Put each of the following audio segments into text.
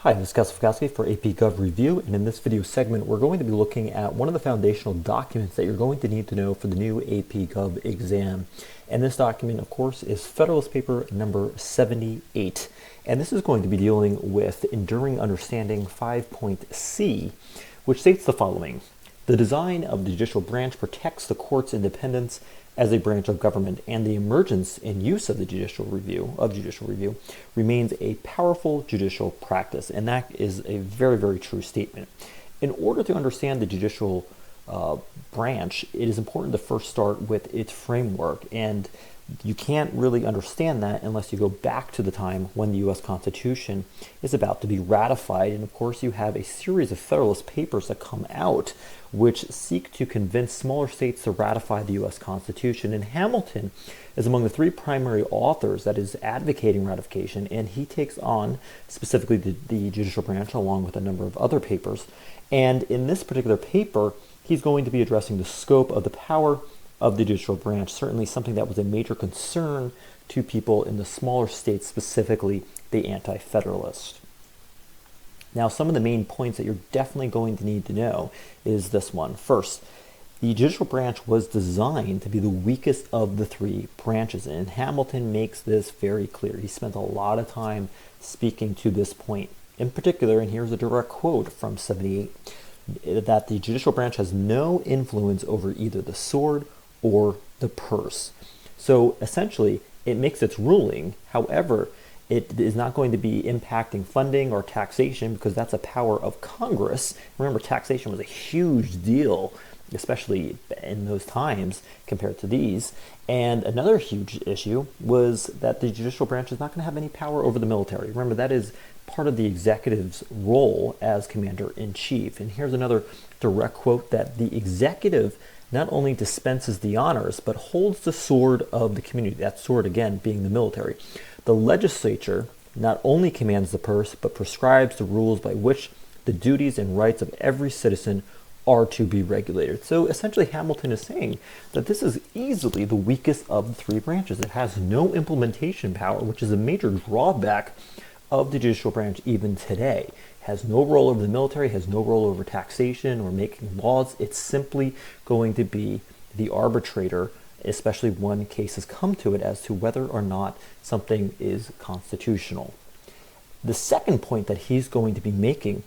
Hi, this is Kowski for AP Gov Review, and in this video segment, we're going to be looking at one of the foundational documents that you're going to need to know for the new AP Gov exam. And this document, of course, is Federalist Paper number 78. And this is going to be dealing with Enduring Understanding 5.C, which states the following. The design of the judicial branch protects the court's independence as a branch of government, and the emergence and use of the judicial review remains a powerful judicial practice. And that is a very, very true statement. In order to understand the judicial branch, it is important to first start with its framework, and you can't really understand that unless you go back to the time when the U.S. Constitution is about to be ratified. And of course, you have a series of Federalist Papers that come out which seek to convince smaller states to ratify the U.S. Constitution. And Hamilton is among the three primary authors that is advocating ratification, and he takes on specifically the judicial branch along with a number of other papers. And in this particular paper, he's going to be addressing the scope of the power of the judicial branch, certainly something that was a major concern to people in the smaller states, specifically the anti-federalists. Now, some of the main points that you're definitely going to need to know is this one. First, the judicial branch was designed to be the weakest of the three branches, and Hamilton makes this very clear. He spent a lot of time speaking to this point in particular, and here's a direct quote from 78, that the judicial branch has no influence over either the sword or the purse. So essentially, it makes its ruling. However, it is not going to be impacting funding or taxation because that's a power of Congress. Remember, taxation was a huge deal, especially in those times compared to these. And another huge issue was that the judicial branch is not going to have any power over the military. Remember, that is part of the executive's role as commander-in-chief. And here's another direct quote, that the executive not only dispenses the honors, but holds the sword of the community. That sword, again, being the military. The legislature not only commands the purse, but prescribes the rules by which the duties and rights of every citizen are to be regulated. So essentially, Hamilton is saying that this is easily the weakest of the three branches. It has no implementation power, which is a major drawback of the judicial branch even today. Has no role over the military, has no role over taxation or making laws. It's simply going to be the arbitrator, especially when cases come to it, as to whether or not something is constitutional. The second point that he's going to be making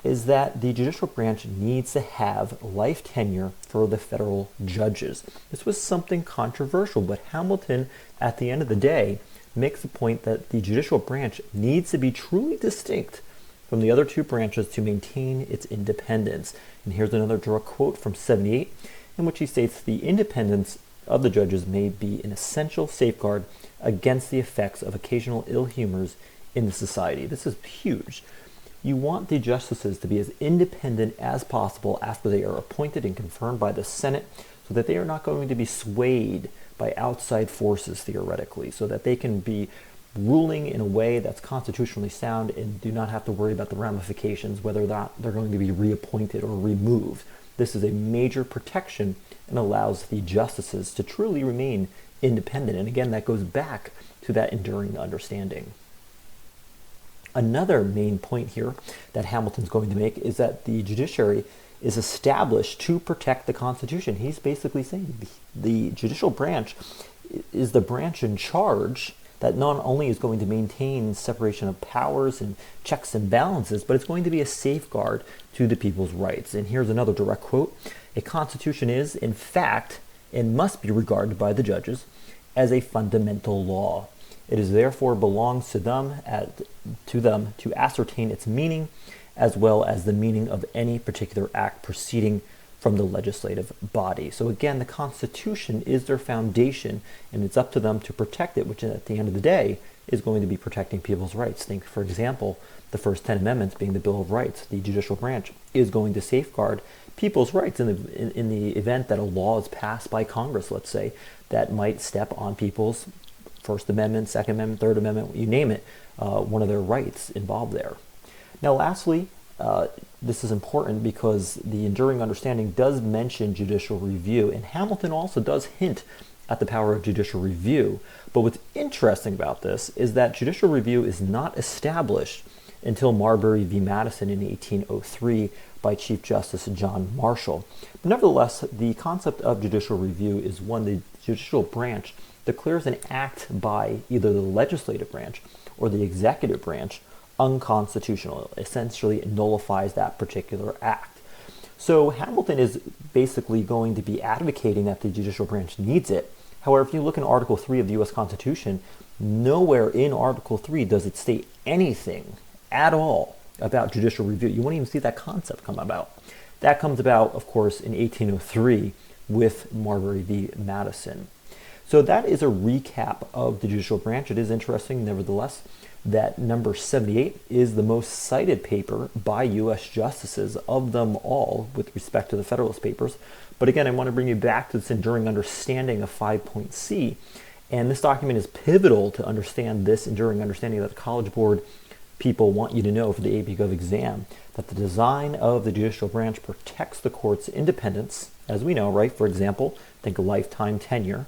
is that the judicial branch needs to have life tenure for the federal judges. This was something controversial, but Hamilton, at the end of the day, makes the point that the judicial branch needs to be truly distinct from the other two branches to maintain its independence. And here's another direct quote from 78, in which he states, the independence of the judges may be an essential safeguard against the effects of occasional ill humors in the society. This is huge. You want the justices to be as independent as possible after they are appointed and confirmed by the Senate, so that they are not going to be swayed by outside forces, theoretically, so that they can be ruling in a way that's constitutionally sound and do not have to worry about the ramifications, whether or not they're going to be reappointed or removed. This is a major protection and allows the justices to truly remain independent. And again, that goes back to that enduring understanding. Another main point here that Hamilton's going to make is that the judiciary is established to protect the Constitution. He's basically saying the judicial branch is the branch in charge that not only is going to maintain separation of powers and checks and balances, but it's going to be a safeguard to the people's rights. And here's another direct quote. A constitution is, in fact, and must be regarded by the judges as a fundamental law. It is therefore belongs to them to ascertain its meaning, as well as the meaning of any particular act proceeding from the legislative body. So again, the Constitution is their foundation, and it's up to them to protect it, which at the end of the day is going to be protecting people's rights. Think, for example, the first 10 amendments being the Bill of Rights. The judicial branch is going to safeguard people's rights in the event that a law is passed by Congress, let's say, that might step on people's First Amendment, Second Amendment, Third Amendment, you name it, one of their rights involved there. Now, lastly, this is important because the enduring understanding does mention judicial review, and Hamilton also does hint at the power of judicial review. But what's interesting about this is that judicial review is not established until Marbury v. Madison in 1803 by Chief Justice John Marshall. But nevertheless, the concept of judicial review is one the judicial branch declares an act by either the legislative branch or the executive branch unconstitutional. It essentially nullifies that particular act. So Hamilton is basically going to be advocating that the judicial branch needs it. However, if you look in Article 3 of the U.S. Constitution, nowhere in Article 3 does it state anything at all about judicial review. You won't even see that concept come about. That comes about, of course, in 1803 with Marbury v. Madison. So that is a recap of the judicial branch. It is interesting, nevertheless, that number 78 is the most cited paper by U.S. justices of them all with respect to the Federalist Papers. But again, I want to bring you back to this enduring understanding of 5.c. And this document is pivotal to understand this enduring understanding that the College Board people want you to know for the AP Gov exam, that the design of the judicial branch protects the court's independence, as we know, right? For example, think lifetime tenure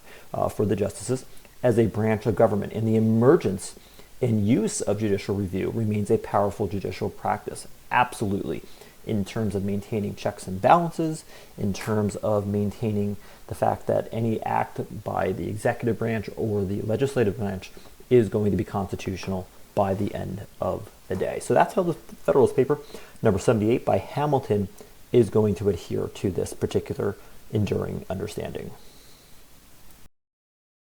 for the justices as a branch of government. And the emergence and use of judicial review remains a powerful judicial practice, absolutely, in terms of maintaining checks and balances, in terms of maintaining the fact that any act by the executive branch or the legislative branch is going to be constitutional by the end of the day. So that's how the Federalist Paper, number 78 by Hamilton, is going to adhere to this particular enduring understanding.